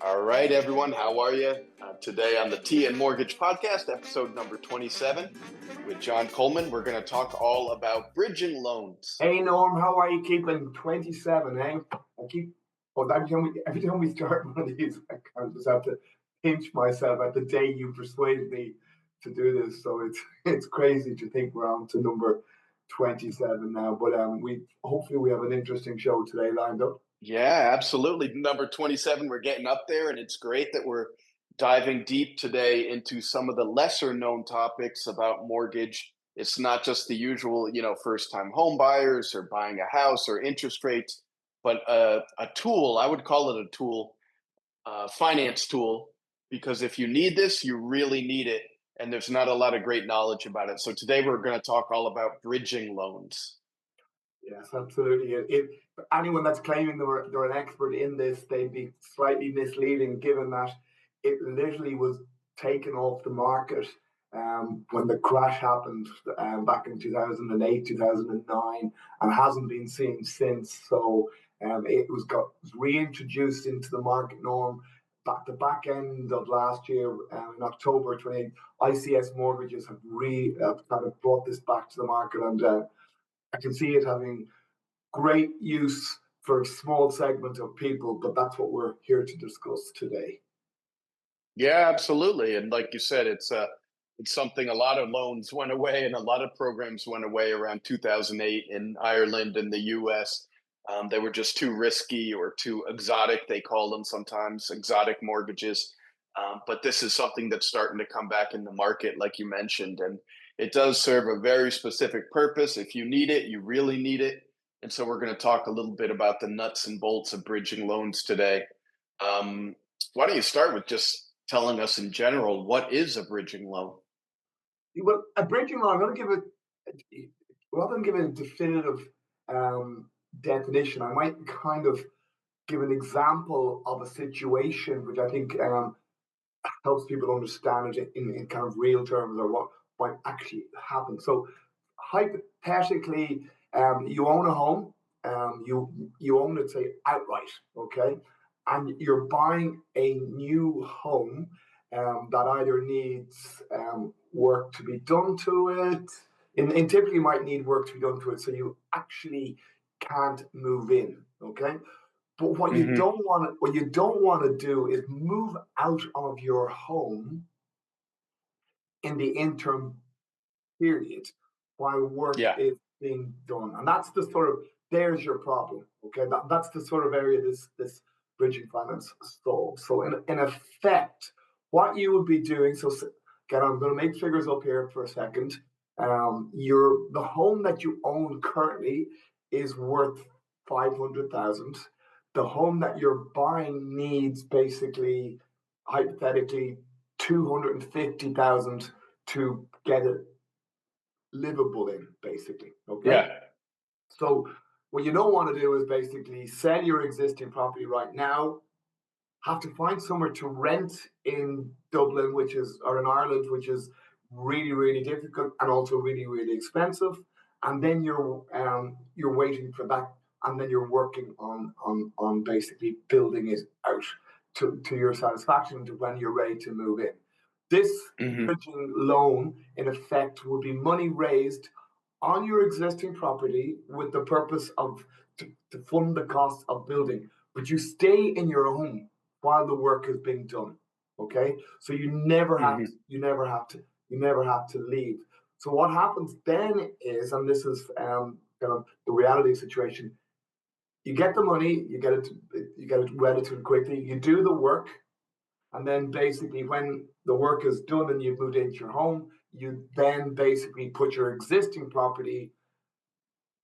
All right, everyone, how are you? Today on the T and Mortgage Podcast, episode number 27, with John Coleman, we're going to talk all about bridging loans. Hey Norm, how are you keeping? 27, eh? Every time we start one of these, I just have to pinch myself at the day you persuaded me to do this. So it's crazy to think we're on to number 27 now. But we hopefully we have an interesting show today lined up. Yeah, absolutely. Number 27, we're getting up there, and it's great that we're diving deep today into some of the lesser known topics about mortgage. It's not just the usual, first time home buyers or buying a house or interest rates, but a tool, I would call it a tool, finance tool, because if you need this, you really need it. And there's not a lot of great knowledge about it. So today we're going to talk all about bridging loans. Yes, absolutely. Anyone that's claiming they're an expert in this, they'd be slightly misleading, given that it literally was taken off the market when the crash happened back in 2008, 2009, and hasn't been seen since. So it was reintroduced into the market norm the back end of last year in October 28th. ICS Mortgages have kind of brought this back to the market, and I can see it having great use for a small segment of people, but that's what we're here to discuss today. Yeah, absolutely. And like you said, it's something, a lot of loans went away and a lot of programs went away around 2008 in Ireland and the US. They were just too risky or too exotic, they call them sometimes, exotic mortgages. But this is something that's starting to come back in the market, like you mentioned. And it does serve a very specific purpose. If you need it, you really need it. And so we're going to talk a little bit about the nuts and bolts of bridging loans today. Um, why don't you start with just telling us in general, what is a bridging loan? Well, a bridging loan, I'm going to give it, rather than give it a definitive definition, I might kind of give an example of a situation which I think helps people understand it in kind of real terms, or what might actually happen. So hypothetically, you own a home, you own it, say, outright, okay, and you're buying a new home that either needs work to be done to it. In typically might need work to be done to it, so you actually can't move in, okay. But Hmm. what you don't want to do is move out of your home in the interim period while work Yeah. is being done. And that's the sort of, there's your problem. Okay. That's the sort of area this bridging finance solves. So in effect, what you would be doing, so again, I'm going to make figures up here for a second. The home that you own currently is worth 500,000. The home that you're buying needs basically, hypothetically, 250,000 to get it livable in, basically. Okay. Yeah. So what you don't want to do is basically sell your existing property right now, have to find somewhere to rent in Dublin, or in Ireland, which is really, really difficult and also really, really expensive. And then you're waiting for that, and then you're working on basically building it out to your satisfaction to when you're ready to move in. This Hmm. bridging loan, in effect, would be money raised on your existing property with the purpose of to fund the cost of building, but you stay in your home while the work is being done. Okay, so Hmm. you never have to leave. So what happens then is, and this is kind of the reality situation, you get the money, you get it relatively quickly, you do the work, and then basically, when the work is done and you've moved into your home, you then basically put your existing property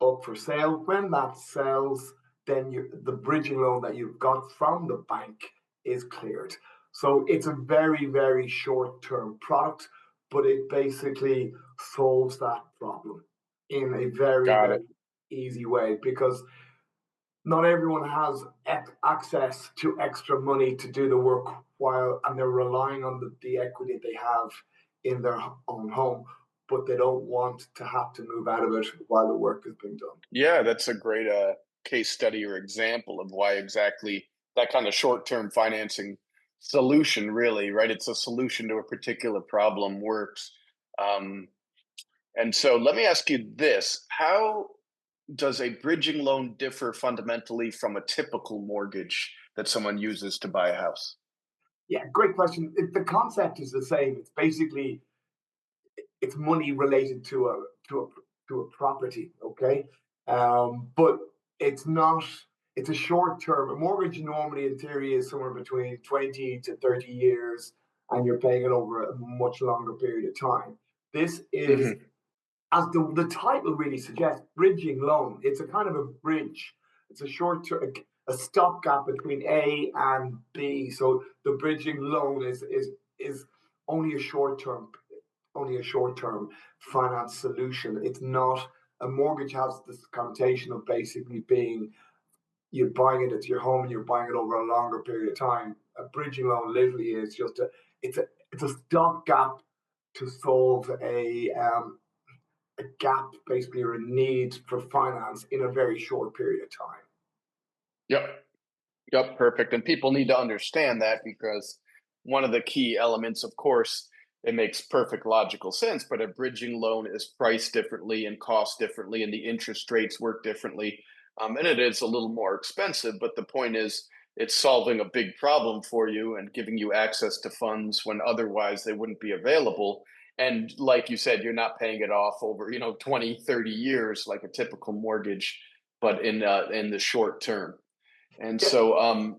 up for sale. When that sells, then the bridging loan that you've got from the bank is cleared. So it's a very, very short term product, but it basically solves that problem in a very, Got very it. easy way, because not everyone has access to extra money to do the work and they're relying on the equity they have in their own home, but they don't want to have to move out of it while the work is being done. Yeah, that's a great case study or example of why exactly that kind of short-term financing solution, really, right? It's a solution to a particular problem works. Um, and so let me ask you this. How does a bridging loan differ fundamentally from a typical mortgage that someone uses to buy a house? Yeah, great question. The concept is the same. It's basically it's money related to a property, okay? But it's not. It's a short term. A mortgage normally, in theory, is somewhere between 20 to 30 years, and you're paying it over a much longer period of time. This is, Hmm. as the title really suggests, bridging loan. It's a kind of a bridge. It's a short term, a stopgap between A and B. So the bridging loan is only a short term, only a short term finance solution. It's not a mortgage has this connotation of basically being you're buying it, it's your home and you're buying it over a longer period of time. A bridging loan literally is just it's a stopgap to solve a gap basically or a need for finance in a very short period of time. Yep. Yep, perfect. And people need to understand that because one of the key elements, of course, it makes perfect logical sense, but a bridging loan is priced differently and cost differently, and the interest rates work differently. And it is a little more expensive, but the point is it's solving a big problem for you and giving you access to funds when otherwise they wouldn't be available. And like you said, you're not paying it off over, 20, 30 years like a typical mortgage, but in the short term. And Yeah, so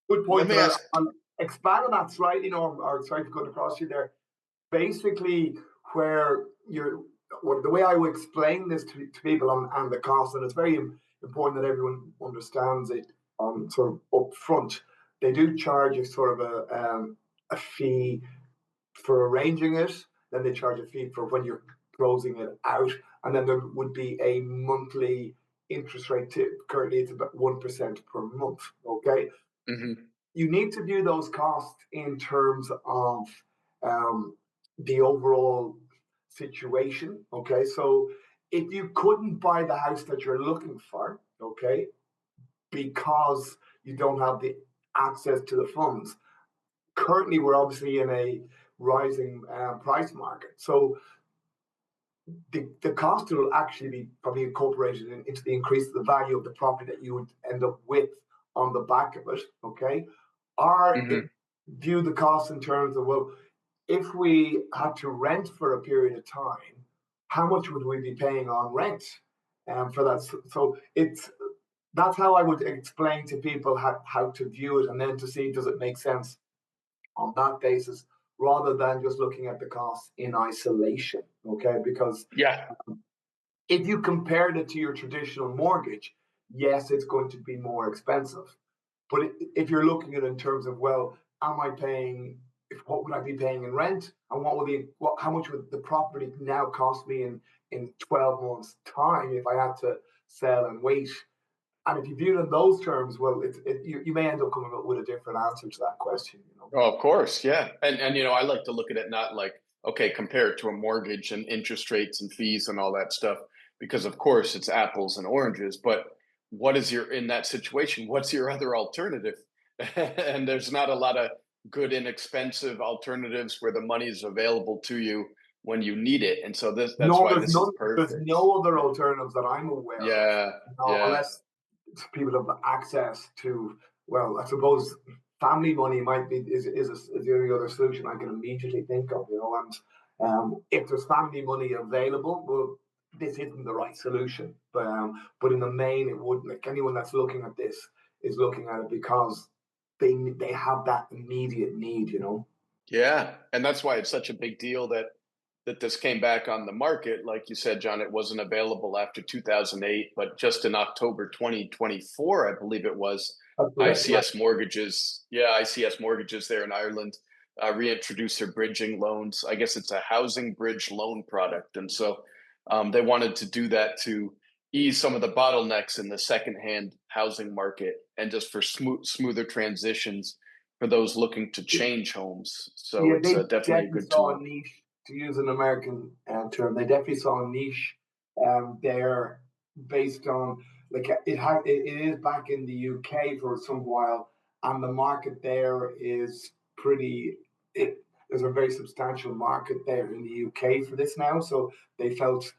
good let point. me And ask. I'll expand on that slightly, or sorry to cut across you there. Basically, where you're, well, the way I would explain this to people on the cost, and it's very important that everyone understands it sort of up front. They do charge a sort of a fee for arranging it, then they charge a fee for when you're closing it out, and then there would be a monthly interest rate. Currently, it's about 1% per month. Okay, Mhm. you need to view those costs in terms of um, the overall situation. Okay, so if you couldn't buy the house that you're looking for, okay, because you don't have the access to the funds, currently we're obviously in a rising price market. So the cost will actually be probably incorporated into the increase of the value of the property that you would end up with on the back of it. Okay, or Mhm. view the cost in terms of, well, if we had to rent for a period of time, how much would we be paying on rent for that? So it's that's how I would explain to people how to view it, and then to see does it make sense on that basis rather than just looking at the costs in isolation. Okay, because Yeah. if you compared it to your traditional mortgage, yes, it's going to be more expensive. But if you're looking at it in terms of, well, am I paying? What would I be paying in rent, and how much would the property now cost me in 12 months' time if I had to sell and wait? And if you view it in those terms, well, you may end up coming up with a different answer to that question. Oh, of course, yeah. And I like to look at it not like, okay, compare it to a mortgage and interest rates and fees and all that stuff, because of course it's apples and oranges, but what is your in that situation, what's your other alternative? And there's not a lot of good inexpensive alternatives where the money is available to you when you need it. And so that's No, why there's this is none. There's perfect. no other alternatives that I'm aware of, Yeah, yeah. unless people have access to. Well, I suppose family money might be is the only other solution I can immediately think of. And if there's family money available, well, this isn't the right solution. But in the main, it would, like, anyone that's looking at this is looking at it because they have that immediate need. Yeah, and that's why it's such a big deal that this came back on the market. Like you said, John, it wasn't available after 2008, but just in October 2024, I believe it was, That's correct. Yeah. ICS Mortgages, yeah, ICS Mortgages there in Ireland, reintroduced their bridging loans. I guess it's a housing bridge loan product. And so they wanted to do that to ease some of the bottlenecks in the secondhand housing market and just for smoother transitions for those looking to change homes. So Yeah, it's they definitely a definitely good saw a tool. niche, to use an American term. They definitely saw a niche there, based on, like, it is back in the UK for some while, and the market there is pretty. There's a very substantial market there in the UK for this now. So they felt,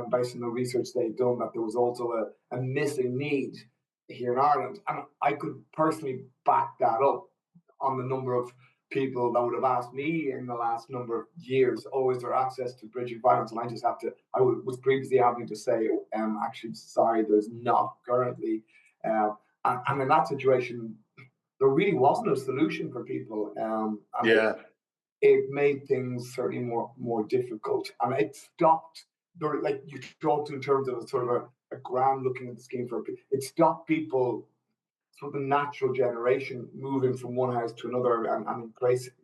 based on the research they've done, that there was also a missing need here in Ireland, and I could personally back that up on the number of people that would have asked me in the last number of years, oh, is there access to bridging finance? And I just have to, was previously having to say, actually, sorry, there's not currently. And in that situation, there really wasn't a solution for people. And Yeah. it made things certainly more difficult. And it stopped, like you talked in terms of a sort of a grand looking at the scheme for it stopped people sort of the natural generation moving from one house to another and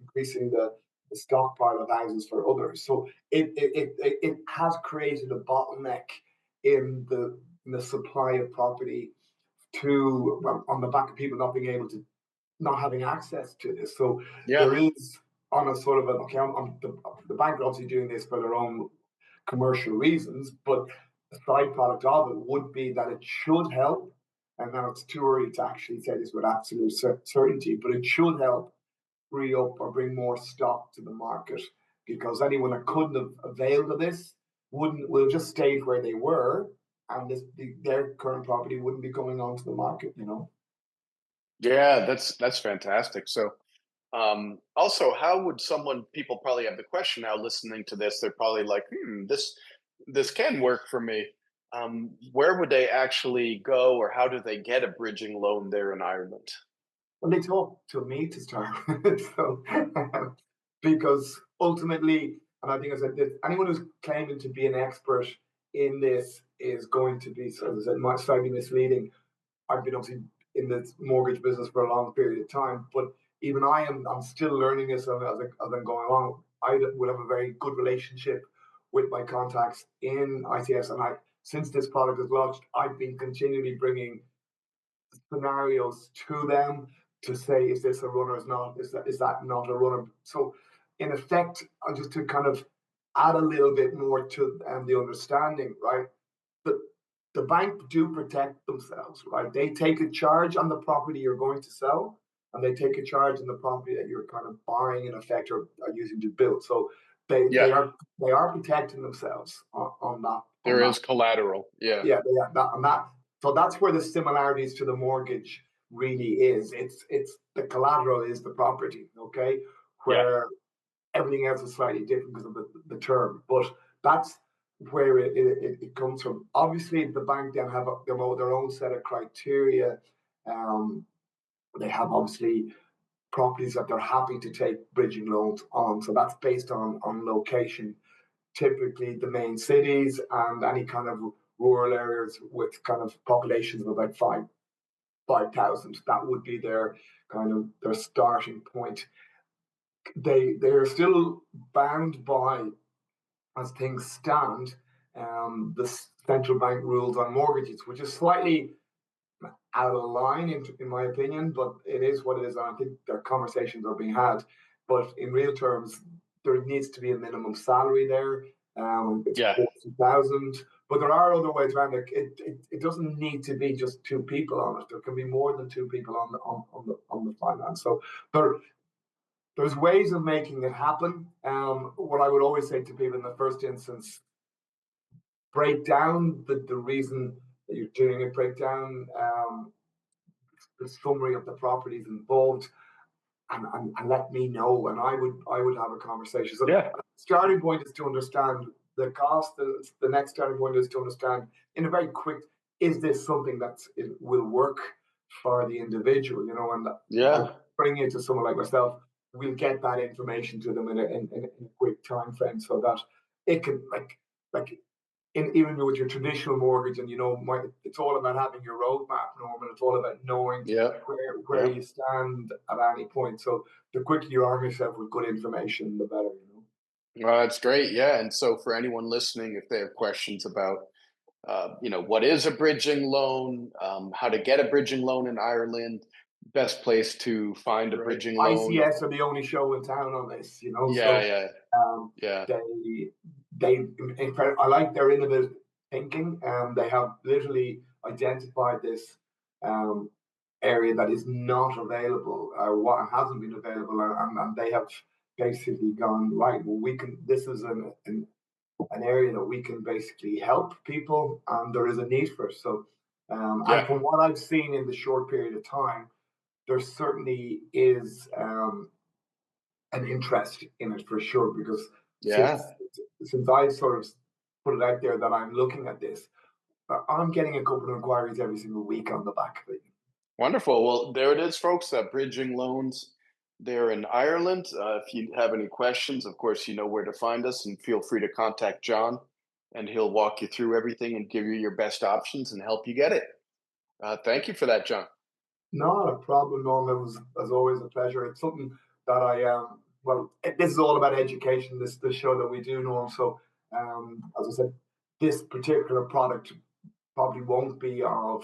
increasing the stockpile of houses for others. So it has created a bottleneck in the supply of property to, well, on the back of people not being able to, not having access to this. So Yeah. there is on a sort of an, okay, the bank are obviously doing this for their own commercial reasons, but the side product of it would be that it should help. And now it's too early to actually say this with absolute certainty, but it should help free up or bring more stock to the market, because anyone that couldn't have availed of this will just stay where they were, and their current property wouldn't be coming onto the market. Yeah, that's fantastic. So, also, how would someone? People probably have the question now. Listening to this, they're probably like, this can work for me." Where would they actually go, or how do they get a bridging loan there in Ireland? Well, they talk to me to start with. So, because ultimately, and I think I said this, anyone who's claiming to be an expert in this is going to be, so as I said, slightly misleading. I've been obviously in the mortgage business for a long period of time, but even I'm still learning this as I'm going along. I will have a very good relationship with my contacts in ICS, and since this product is launched, I've been continually bringing scenarios to them to say, is this a runner? Is not? Is that not a runner? So, in effect, just to kind of add a little bit more to the understanding, right? The the bank do protect themselves, right? They take a charge on the property you're going to sell, and they take a charge on the property that you're kind of buying in effect or are using to build. So they Yeah, they are they are protecting themselves on that on there that is collateral. Yeah, yeah, that and that. So that's where the similarities to the mortgage really is. It's the collateral is the property, okay, yeah, where everything else is slightly different because of the term. But that's where it comes from. Obviously, the bank then have their own set of criteria. Um, they have obviously properties that they're happy to take bridging loans on. So that's based on location, typically the main cities and any kind of rural areas with kind of populations of about 5,000. That would be their kind of their starting point. They're still bound by, as things stand, the central bank rules on mortgages, which is slightly out of line in my opinion, but it is what it is. And I think their conversations are being had. But in real terms, there needs to be a minimum salary there. It's yeah. 40,000, but there are other ways around it. It doesn't need to be just two people on it. There can be more than two people on the finance. So there there's ways of making it happen. What I would always say to people in the first instance, break down the reason that you're doing it, break down the summary of the properties involved, and let me know, and I would have a conversation. So Yeah. starting point is to understand the cost. The next starting point is to understand in a very quick, is this something that it will work for the individual, and by Yeah. bringing it to someone like myself, we'll get that information to them in a quick time frame so that it can like even with your traditional mortgage, and it's all about having your roadmap, Norman. It's all about knowing Yeah. where Yeah. you stand at any point. So the quicker you arm yourself with good information, the better. Well, that's great. Yeah. And so for anyone listening, if they have questions about, what is a bridging loan, how to get a bridging loan in Ireland, best place to find a Right. bridging loan. ICS are the only show in town on this. Yeah. So Yeah. um, Yeah. they in fact, I like their innovative thinking. They have literally identified this um, area that is not available, what hasn't been available, and they have basically gone, right, well, we can, this is an area that we can basically help people, and there is a need for it. So, and Yeah. from what I've seen in the short period of time, there certainly is an interest in it for sure. Because since Yeah. since I sort of put it out there that I'm looking at this, I'm getting a couple of inquiries every single week on the back of it. Wonderful. Well, there it is, folks. Bridging loans there in Ireland. If you have any questions, of course, you know where to find us, and feel free to contact John, and he'll walk you through everything and give you your best options and help you get it. Thank you for that, John. Not a problem, Norm. It was, as always, a pleasure. It's something that I well, this is all about education. This show that we do, Norm. So, as I said, this particular product probably won't be of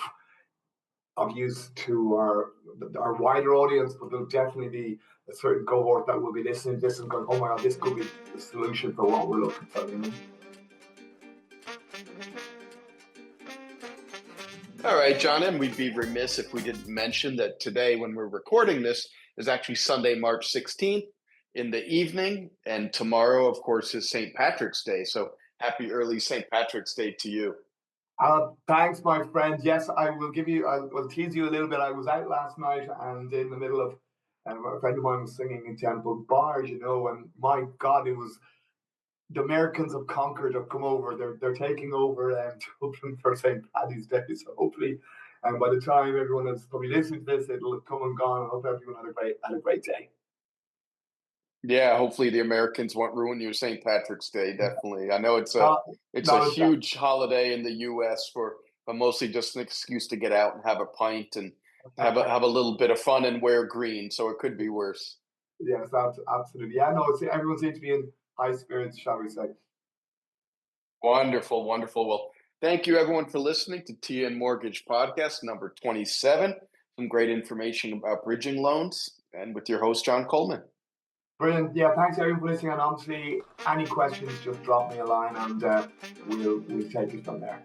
use to our wider audience, but there'll definitely be a certain cohort that will be listening to this and going, "Oh my God, this could be the solution for what we're looking for." You know? All right, John, and we'd be remiss if we didn't mention that today, when we're recording this, is actually Sunday, March 16th in the evening. And tomorrow, of course, is St. Patrick's Day. So happy early St. Patrick's Day to you. Thanks, my friend. Yes, I will give you. I will tease you a little bit. I was out last night, and in the middle of, a friend of mine was singing in Temple bars, you know, and my God, it was the Americans have conquered, have come over. They're taking over Dublin for St. Paddy's Day. So hopefully, and by the time everyone is probably listening to this, it'll have come and gone. I hope everyone had a great day. Yeah, hopefully the Americans won't ruin your St. Patrick's Day. Definitely. I know Not, it's a not a chance. huge holiday in the US for but mostly just an excuse to get out and have a pint and have a little bit of fun and wear green. So it could be worse. Yes, absolutely. Yeah, no, everyone seems to be in high spirits, shall we say. Wonderful, wonderful. Well, thank you everyone for listening to TN Mortgage Podcast number 27. Some great information about bridging loans and with your host, John Coleman. Brilliant. Yeah, thanks everyone for listening. And obviously, any questions, just drop me a line, and we'll take it from there.